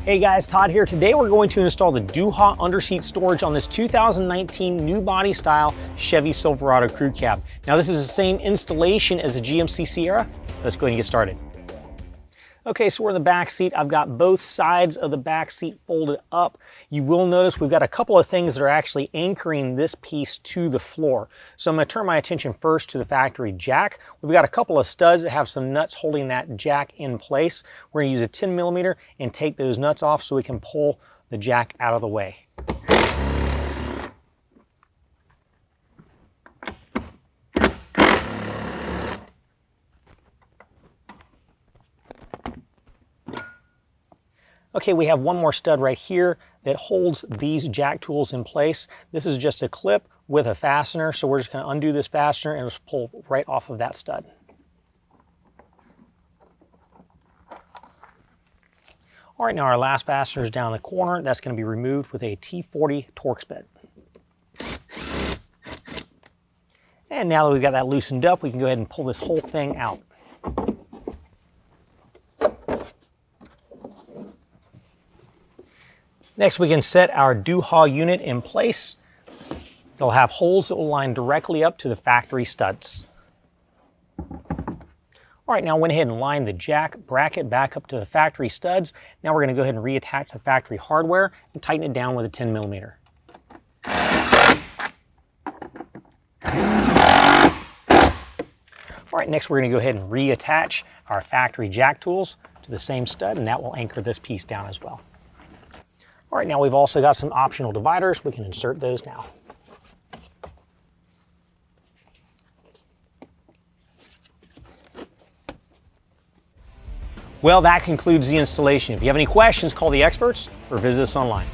Hey guys, Todd here. Today we're going to install the Duha underseat storage on this 2019 new body style Chevy Silverado crew cab. Now this is the same installation as the GMC Sierra. Let's go ahead and get started. Okay, so we're in the back seat. I've got both sides of the back seat folded up. You will notice we've got a couple of things that are actually anchoring this piece to the floor. So I'm going to turn my attention first to the factory jack. We've got a couple of studs that have some nuts holding that jack in place. We're going to use a 10mm and take those nuts off so we can pull the jack out of the way. Okay, we have one more stud right here that holds these jack tools in place. This is just a clip with a fastener, so we're just going to undo this fastener and just pull right off of that stud. All right, now our last fastener is down in the corner. That's going to be removed with a T40 Torx bit. And now that we've got that loosened up, we can go ahead and pull this whole thing out. Next, we can set our Duha unit in place. It'll have holes that will line directly up to the factory studs. All right, now I went ahead and lined the jack bracket back up to the factory studs. Now we're going to go ahead and reattach the factory hardware and tighten it down with a 10mm. All right, next we're going to go ahead and reattach our factory jack tools to the same stud, and that will anchor this piece down as well. All right, now we've also got some optional dividers. We can insert those now. Well, that concludes the installation. If you have any questions, call the experts or visit us online.